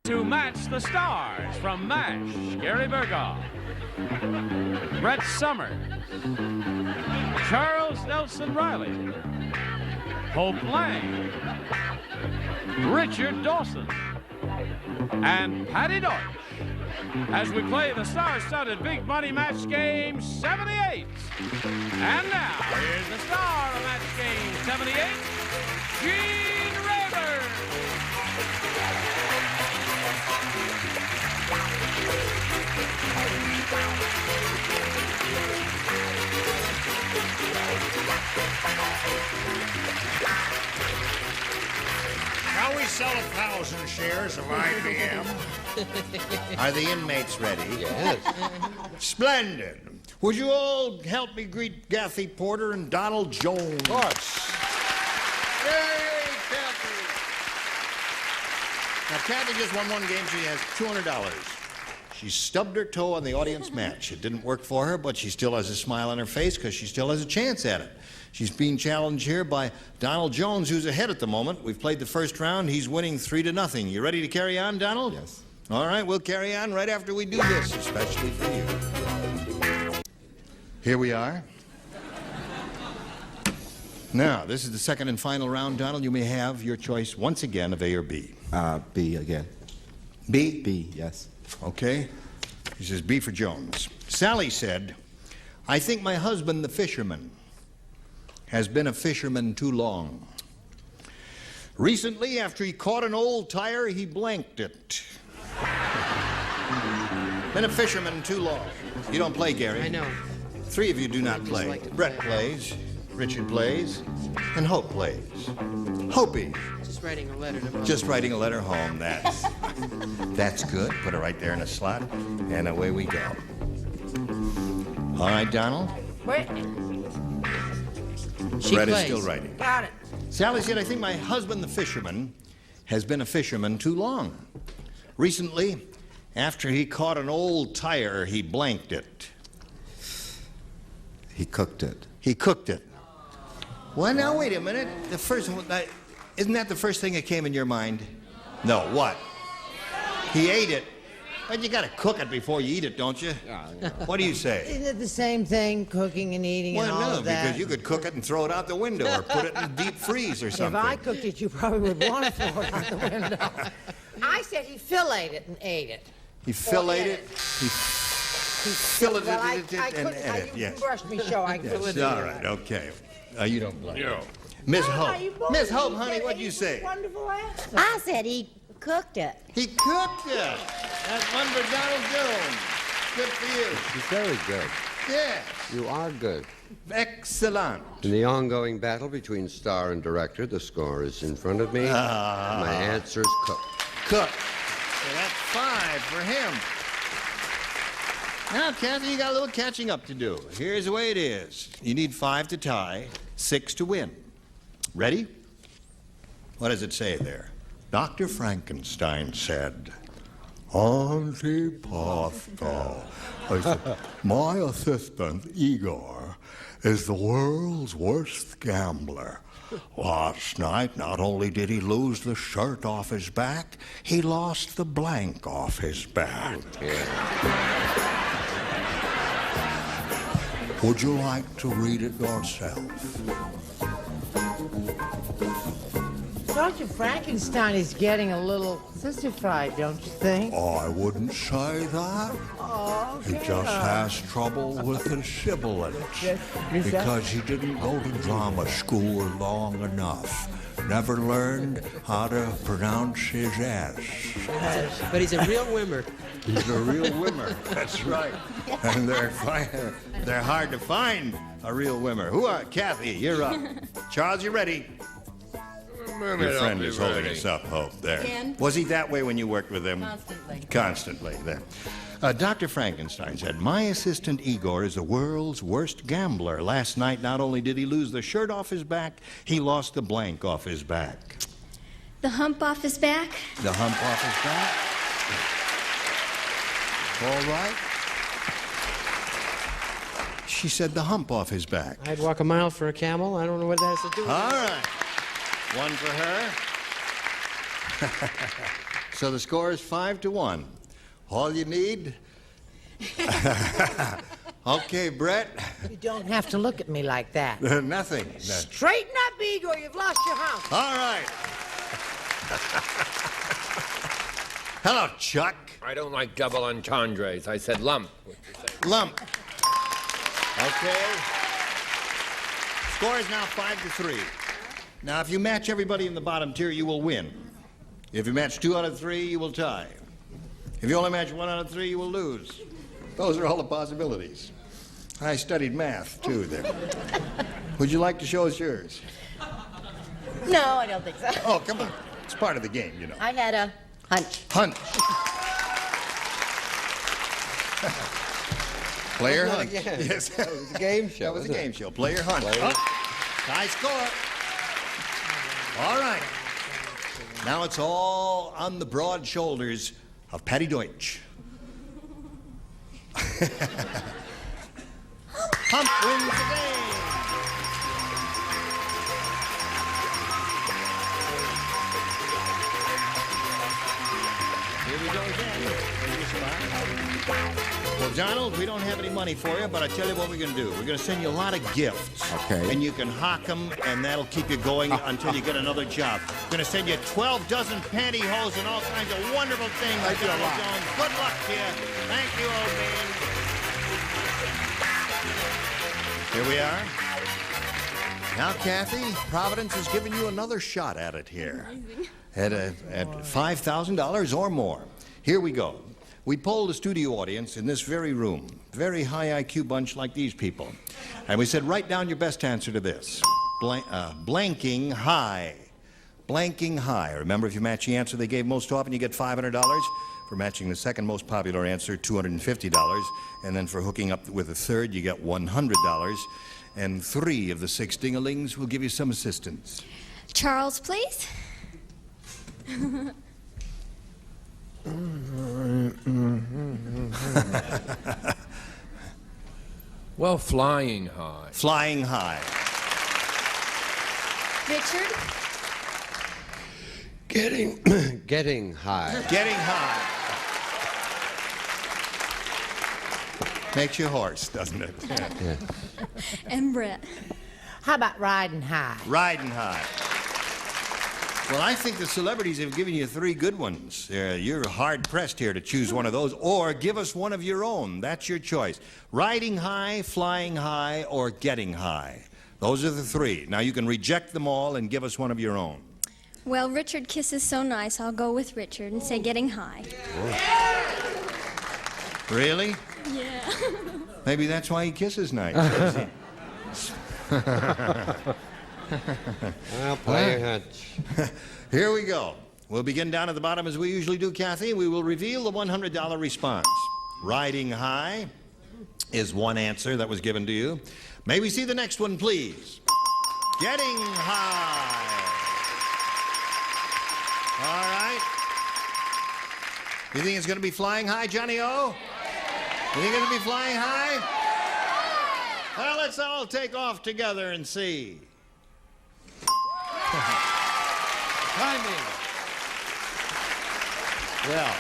To match the stars from MASH, Gary Berghoff, Brett Summers, Charles Nelson Riley, Hope Lang, Richard Dawson, and Patty Deutsch, as we play the star-studded Big Money Match Game 78. And now, here's the star of Match Game 78, Gene Rayburn. Now we sell 1,000 shares of IBM. Are the inmates ready? Yes. Splendid. Would you all help me greet Kathy Porter and Donald Jones? Of course. Yay, Kathy. Now, Kathy just won one game. She has $200. She stubbed her toe on the audience match. It didn't work for her, but she still has a smile on her face because she still has a chance at it. She's being challenged here by Donald Jones, who's ahead at the moment. We've played the first round. He's winning 3-0. You ready to carry on, Donald? Yes. All right, we'll carry on right after we do this, especially for you. Here we are. Now, this is the second and final round, Donald. You may have your choice once again of A or B. B again. B? B, yes. Okay. He says B for Jones. Sally said, I think my husband, the fisherman, has been a fisherman too long. Recently, after he caught an old tire, he blanked it. Been a fisherman too long. You don't play, Gary. I know. Three of you do not play. like to Brett play. plays, Richard plays, and Hope plays. Hopi, Just writing a letter to Mom. just writing a letter home. That's good. Put it right there in a slot, and away we go. All right, Donald. Wait, She Brett is plays. still writing. got it. Sally said, I think my husband, the fisherman, has been a fisherman too long. Recently, after he caught an old tire, he blanked it. He cooked it. He cooked it. Well, now, wait a minute. The first one, isn't that the first thing that came in your mind? No, what? He ate it. But you gotta cook it before you eat it, don't you? What do you say? Isn't it the same thing, cooking and eating and all Well, no, of that? because you could cook it and throw it out the window or put it in the deep freeze or If something. I cooked it, you probably would want to throw it out the window. I said he filleted it and ate it. He filleted ate it. it. He filleted Well, I it and couldn't, ate it, you yes. brushed me, show I couldn't Yes, do all that. right, okay. You don't blame Yo. Miss No, Hope. you both- Miss Hope, you honey, said what'd you it was say? a wonderful answer. I said he cooked it. He cooked it. That's one for Donald Jones. Good for She's very good. you. Yeah. You are good. Excellent. In the ongoing battle between star and director, the score is in front of me. My answer's cooked. Cook. So that's 5 for him. Now, Kathy, you got a little catching up to do. Here's the way it is. You need 5 to tie, 6 to win. Ready? What does it say there? Dr. Frankenstein said, Auntie Pasta, my assistant, Igor, is the world's worst gambler. Last night, not only did he lose the shirt off his back, he lost the blank off his back. Would you like to read it yourself? Dr. Frankenstein is getting a little sissified, don't you think? Oh, I wouldn't say that. Oh, He just has trouble with his sibilants because he didn't go to drama school long enough. Never learned how to pronounce his S. But he's a real wimmer. He's a real wimmer. That's right. And they're hard to find, a real wimmer. Who are Kathy? You're up. Charles, you ready? Your friend is holding us up, Hope. There. Again? Was he that way when you worked with him? Constantly. Constantly, there. Dr. Frankenstein said, my assistant Igor is the world's worst gambler. Last night, not only did he lose the shirt off his back, he lost the blank off his back. The hump off his back? The hump off his back? All right. She said the hump off his back. I'd walk a mile for a camel. I don't know what that has to do with All it. right. One for her. So the score is 5-1. All you need... Okay, Brett. You don't have to look at me like that. Nothing. Straighten up, Igor. You've lost your hump. All right. Hello, Chuck. I don't like double entendres. I said lump. Lump. Okay. Score is now 5-3. Now, if you match everybody in the bottom tier, you will win. If you match 2 out of 3, you will tie. If you only match 1 out of 3, you will lose. Those are all the possibilities. I studied math, too, there. Would you like to show us yours? No, I don't think so. Oh, come on. It's part of the game, you know. I had a hunch. Hunch. Player Not hunch. again. Yes. That was a game show. That was a wasn't game it? show. Player hunch. Player- Oh, high score. All right. Now it's all on the broad shoulders of Patty Deutsch. Hump wins the game. Here we go again. Well, Donald, we don't have any money for you, but I tell you what we're going to do. We're going to send you a lot of gifts. Okay. And you can hawk them, and that'll keep you going until you get another job. We're going to send you 12 dozen pantyhose and all kinds of wonderful things. Thank you a Donald lot. Jones. Good luck to you. Thank you, old man. Here we are. Now, Kathy, Providence has given you another shot at it here. At $5,000 or more. Here we go. We polled a studio audience in this very room, very high IQ bunch like these people. And we said, write down your best answer to this. Blanking high. Blanking high. Remember, if you match the answer they gave most often, you get $500. For matching the second most popular answer, $250. And then for hooking up with the third, you get $100. And 3 of the 6 ding-a-lings will give you some assistance. Charles, please. Well, flying high. Flying high. Richard. Getting high. Getting high. Makes you hoarse, doesn't it? Yeah. And Brett. How about riding high? Riding high. Well, I think the celebrities have given you 3 good ones. You're hard-pressed here to choose one of those, or give us one of your own. That's your choice. Riding high, flying high, or getting high. Those are the 3. Now, you can reject them all and give us one of your own. Well, Richard kisses so nice, I'll go with Richard and say getting high. Really? Yeah. Maybe that's why he kisses nice. Well, player hunch. Here we go. We'll begin down at the bottom as we usually do, Kathy. We will reveal the $100 response. Riding high is one answer that was given to you. May we see the next one, please? Getting high. All right. You think it's going to be flying high, Johnny O? You think it's going to be flying high? Well, let's all take off together and see. Timing. Well,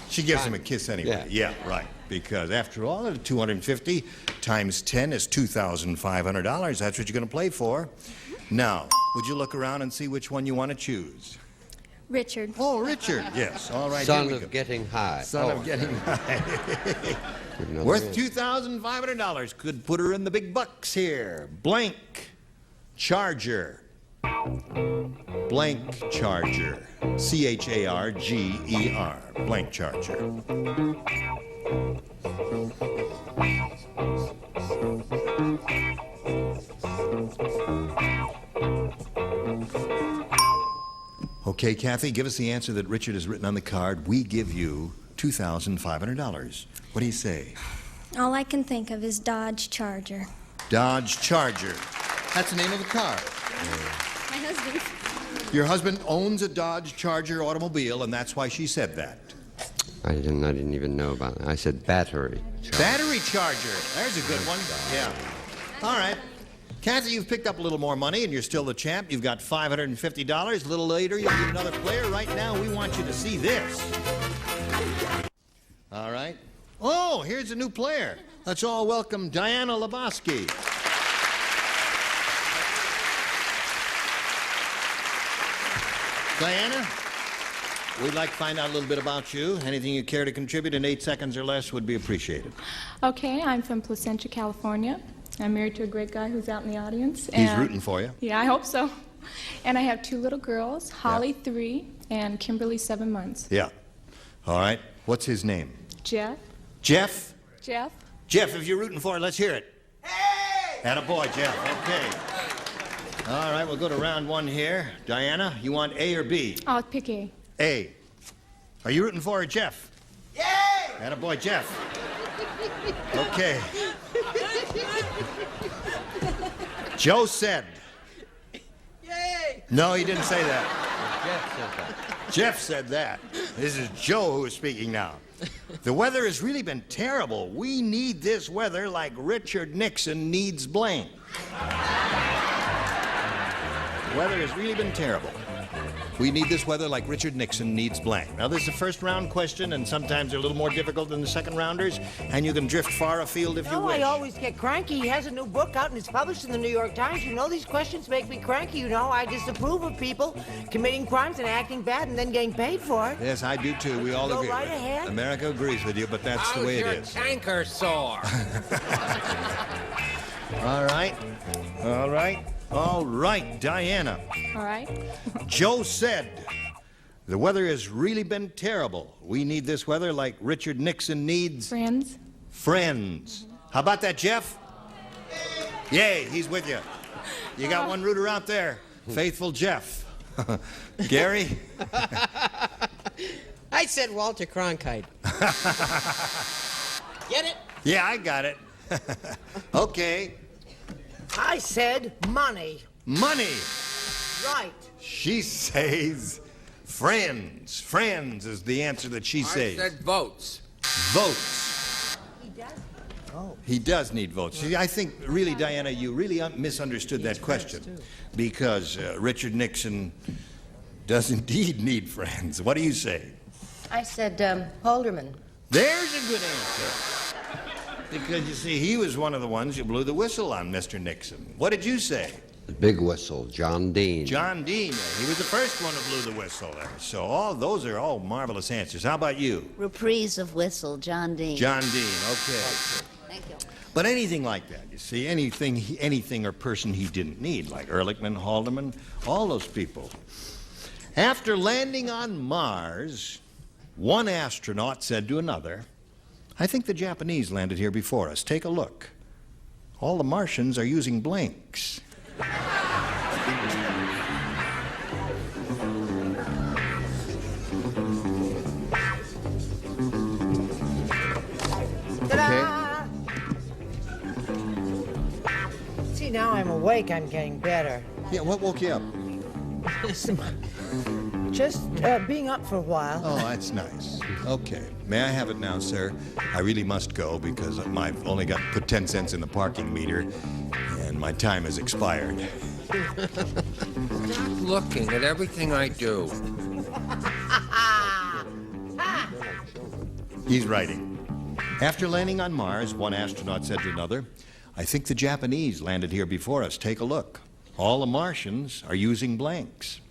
she gives him a kiss anyway. Yeah. Yeah, right. Because after all, 250 times 10 is $2,500. That's what you're going to play for. Now, would you look around and see which one you want to choose? Richard. Oh, Richard. Yes. All right. Son here we of go. getting high. Son Oh, of getting high. another Worth one. $2,500. Could put her in the big bucks here. Blank Charger. Blank Charger. C-H-A-R-G-E-R. Blank Charger. Okay, Kathy, give us the answer that Richard has written on the card. We give you $2,500. What do you say? All I can think of is Dodge Charger. Dodge Charger. That's the name of the car. My husband. Your husband owns a Dodge Charger automobile, and that's why she said that. I didn't even know about it. I said battery. Battery charger. There's a good one. Yeah. All right. Kathy, you've picked up a little more money, and you're still the champ. You've got $550. A little later, you'll get another player. Right now, we want you to see this. All right. Oh, here's a new player. Let's all welcome Diana Lebowski. Diana, we'd like to find out a little bit about you. Anything you care to contribute in 8 seconds or less would be appreciated. Okay, I'm from Placentia, California. I'm married to a great guy who's out in the audience. He's rooting for you. Yeah, I hope so. And I have 2 little girls, Holly, 3, and Kimberly, 7 months. Yeah. All right. What's his name? Jeff? Jeff? Jeff? Jeff, if you're rooting for it, let's hear it. Hey! Attaboy, Jeff. Okay. All right, we'll go to round 1 here. Diana, you want A or B? I'll pick A. A. Are you rooting for it, Jeff? Yay! Attaboy, Jeff. Okay. Joe said. Yay! No, he didn't say that. Jeff said that. Jeff said that. This is Joe who is speaking now. The weather has really been terrible. We need this weather like Richard Nixon needs Blaine. The weather has really been terrible. We need this weather like Richard Nixon needs Blaine. Now, this is a first round question, and sometimes they're a little more difficult than the second rounders, and you can drift far afield if you wish. I always get cranky. He has a new book out and it's published in the New York Times. You know, these questions make me cranky, you know. I disapprove of people committing crimes and acting bad and then getting paid for it. Yes, I do too. We all Go agree. right ahead. America agrees with you, but that's the way it is. How's your tanker sore? All right. All right. All right, Diana. All right? Joe said, the weather has really been terrible. We need this weather like Richard Nixon needs Friends? friends. How about that, Jeff? Yay, he's with you. You got one rooter out there, faithful Jeff. Gary? I said Walter Cronkite. Get it? Yeah, I got it. Okay. I said money. Money. Right. She says friends. Friends is the answer that she I says. said votes. Votes. He does. He does need votes. See, I think, really, Diana, you really misunderstood that question. Because Richard Nixon does indeed need friends. What do you say? I said Halderman. There's a good answer. Because, you see, he was one of the ones who blew the whistle on Mr. Nixon. What did you say? The big whistle, John Dean. John Dean. He was the first one who blew the whistle there. So all those are all marvelous answers. How about you? Reprise of Whistle, John Dean. John Dean. Okay. Thank you. But anything like that, you see, anything or person he didn't need, like Ehrlichman, Haldeman, all those people. After landing on Mars, one astronaut said to another, I think the Japanese landed here before us. Take a look. All the Martians are using blanks. Ta-da! See, now I'm awake. I'm getting better. Yeah, what woke you up? Just being up for a while. Oh, that's nice. Okay. May I have it now, sir? I really must go because I've only got put 10 cents in the parking meter and my time has expired. Stop looking at everything I do. He's writing. After landing on Mars, one astronaut said to another, I think the Japanese landed here before us. Take a look. All the Martians are using blanks.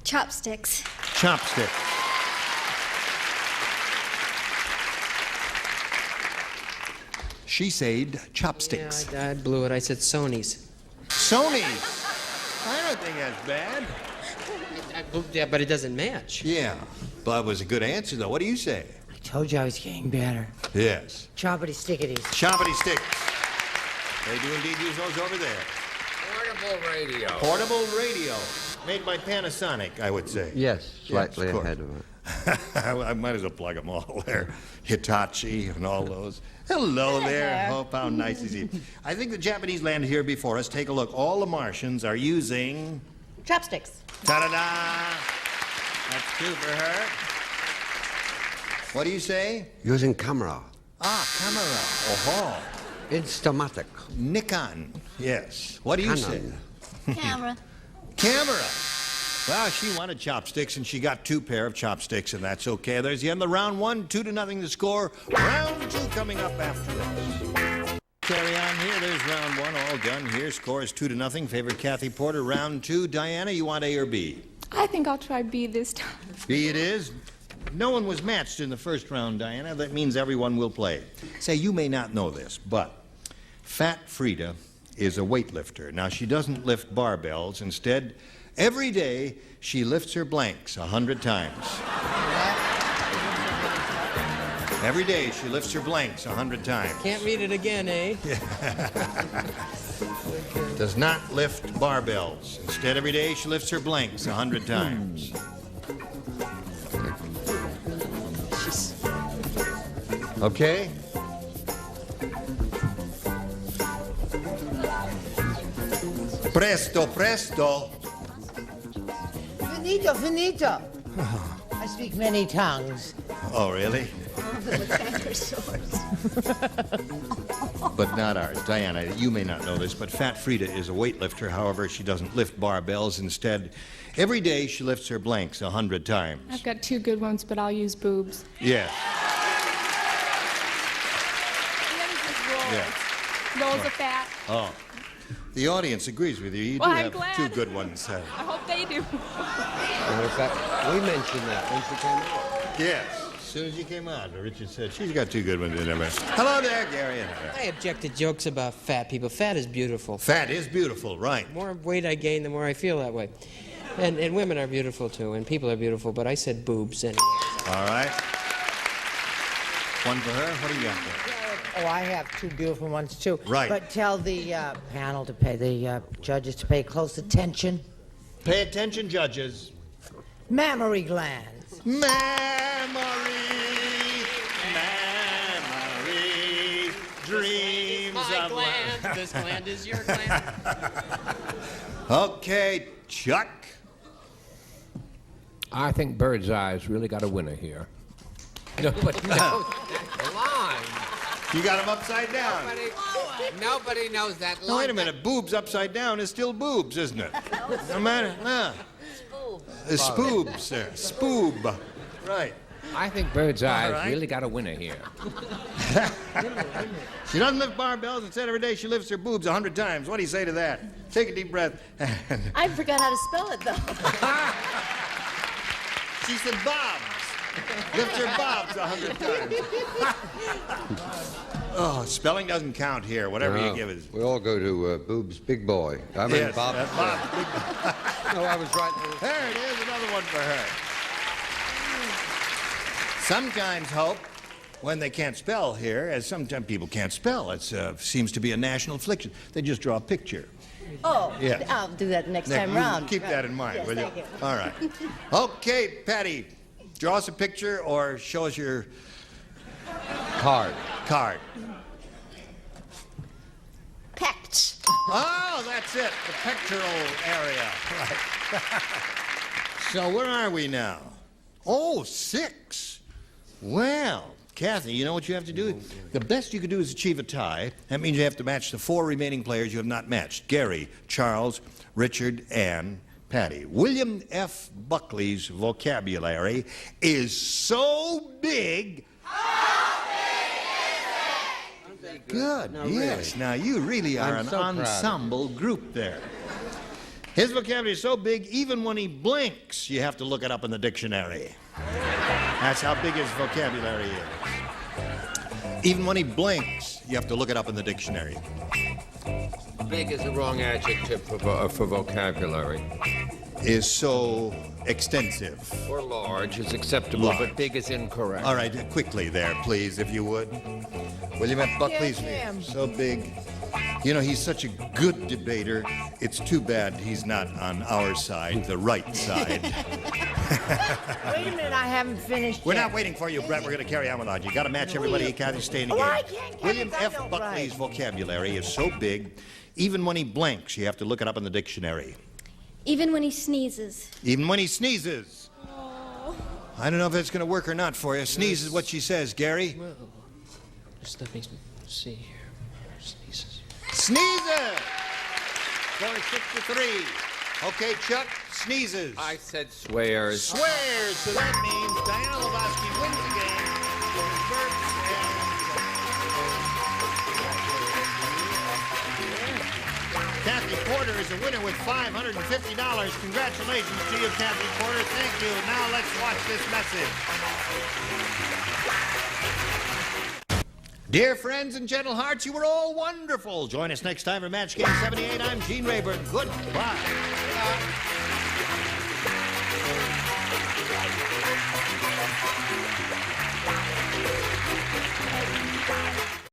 Chopsticks. Chopsticks. She said chopsticks. Yeah, I blew it. I said Sony's. Sony's. I don't think that's bad. Yeah, but it doesn't match. Yeah. But it was a good answer, though. What do you say? I told you I was getting better. Yes. Choppity stickities. Choppity sticks. They do indeed use those over there. Portable radio. Portable radio. Made by Panasonic, I would say. Yes, slightly Yes, of ahead of it. I might as well plug them all there. Hitachi and all those. Hello there. Hope how nice is he. I think the Japanese landed here before us. Take a look. All the Martians are using... Chopsticks. Ta-da-da! That's 2 for her. What do you say? Using camera. Ah, camera. Oh-ho. Instamatic. Nikon. Yes. What do you say? Canon. Camera. Camera. Well, she wanted chopsticks, and she got 2 pair of chopsticks, and that's okay. There's the end of round 1, 2-0 the score. Round 2 coming up after this. Carry on here. There's round 1 all done here. Score is 2-0. Favorite Kathy Porter. Round 2. Diana, you want A or B? I think I'll try B this time. B it is. No one was matched in the first round, Diana. That means everyone will play. Say, you may not know this, but Fat Frida is a weightlifter. Now, she doesn't lift barbells. Instead, every day, she lifts her blanks 100 times. Every day, she lifts her blanks 100 times. Can't read it again, eh? Does not lift barbells. Instead, every day, she lifts her blanks 100 times. Okay? Presto, presto. Finito, finito. I speak many tongues. Oh, really? But not ours. Diana, you may not know this, but Fat Frida is a weightlifter. However, she doesn't lift barbells. Instead, every day she lifts her blanks 100 times. I've got 2 good ones, but I'll use boobs. Yes. Yeah. Rolls of fat. Oh. The audience agrees with you. You Well, do I'm have glad. 2 good ones. I hope they do. Matter of fact, we mentioned that when she came out. Yes. As soon as you came out, Richard said, she's got 2 good ones in there. Hello there, Gary. I object to jokes about fat people. Fat is beautiful. Fat is beautiful, right. The more weight I gain, the more I feel that way. And women are beautiful, too, and people are beautiful, but I said boobs anyway. All right. One for her. What do you got there? Oh, I have 2 beautiful ones, too. Right. But tell the panel to pay, the judges to pay close attention. Pay attention, judges. Mammary glands. Memory, dreams My of gland. This gland is your gland. Okay, Chuck. I think Bird's Eye's really got a winner here. Nobody knows that line. You got him upside down. Nobody knows that line. No, wait a minute. Boobs upside down is still boobs, isn't it? No matter. No. Spoobs, sir. Spoob. Right. I think Bird's Eye's right. really got a winner here. She doesn't lift barbells. Instead, every day she lifts her boobs 100 times. What do you say to that? Take a deep breath. I forgot how to spell it, though. She said bobs. Lift your bobs 100 times. Oh, spelling doesn't count here. Whatever you give us. We all go to Boob's Big Boy. I mean, Yes, Bob. Bob's Big Boy. No, I was right. There it is, another one for her. Sometimes hope when they can't spell here, as sometimes people can't spell. It seems to be a national affliction. They just draw a picture. Oh, Yes. I'll do that next Nick, time you round. keep that in mind, Yes, will you? thank you. All right. Okay, Patty, draw us a picture or show us your Card. card. Pects. Oh, that's it, the pectoral area. Right. So where are we now? Oh, 6. Well, Kathy, you know what you have to do? The best you could do is achieve a tie. That means you have to match the 4 remaining players you have not matched. Gary, Charles, Richard, and Patty. William F. Buckley's vocabulary is so big. Good. No, Yes. really. Now you really are I'm an so proud of you. ensemble group there. His vocabulary is so big, even when he blinks, you have to look it up in the dictionary. That's how big his vocabulary is. Even when he blinks, you have to look it up in the dictionary. Big is the wrong adjective for vocabulary. Is so extensive. Or large is acceptable, Large. but big is incorrect. All right, quickly there, please, if you would. William F. Buckley's Jim. so big. You know, he's such a good debater. It's too bad he's not on our side, the right side. Wait a minute, I haven't finished We're yet. not waiting for you, Brett. We're going to carry on without you. You got to match everybody. Kathy, stay in the Oh, game. I can't get William it. I F. don't Buckley's write. vocabulary is so big, even when he blinks, you have to look it up in the dictionary. Even when he sneezes. Even when he sneezes. I don't know if it's going to work or not for you. Sneeze is what she says, Gary. Just let me see here. Sneezes. Score is 6-3. Okay, Chuck, sneezes. I said swears. Swears, so that means Diana Lebowski wins the game. Bert and Kathy Porter is the winner with $550. Congratulations to you, Kathy Porter. Thank you. Now let's watch this message. Dear friends and gentle hearts, you were all wonderful. Join us next time for Match Game 78. I'm Gene Rayburn. Goodbye.